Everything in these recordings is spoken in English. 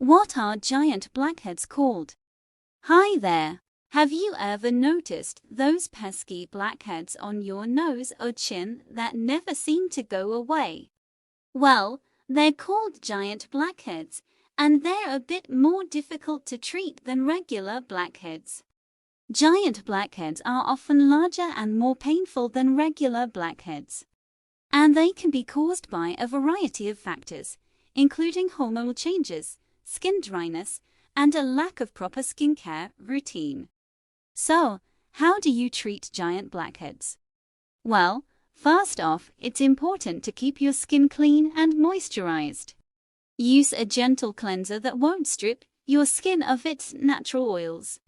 What are giant blackheads called? Hi there! Have you ever noticed those pesky blackheads on your nose or chin that never seem to go away? Well, they're called giant blackheads, and they're a bit more difficult to treat than regular blackheads. Giant blackheads are often larger and more painful than regular blackheads, and they can be caused by a variety of factors, including hormonal changes, skin dryness, and a lack of proper skincare routine. So, how do you treat giant blackheads? Well, first off, it's important to keep your skin clean and moisturized. Use a gentle cleanser that won't strip your skin of its natural oils.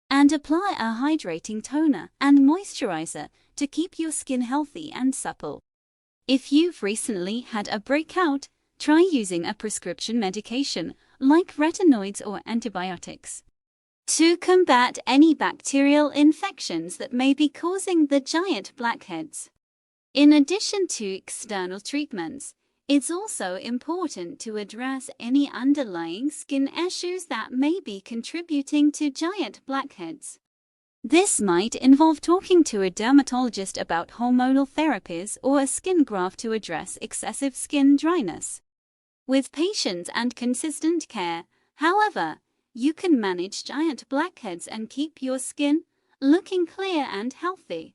And apply a hydrating toner and moisturizer to keep your skin healthy and supple. If you've recently had a breakout, try using a prescription medication like retinoids or antibiotics to combat any bacterial infections that may be causing the giant blackheads. In addition to external treatments, it's also important to address any underlying skin issues that may be contributing to giant blackheads. This might involve talking to a dermatologist about hormonal therapies or a skin graft to address excessive skin dryness. With patience and consistent care, however, you can manage giant blackheads and keep your skin looking clear and healthy.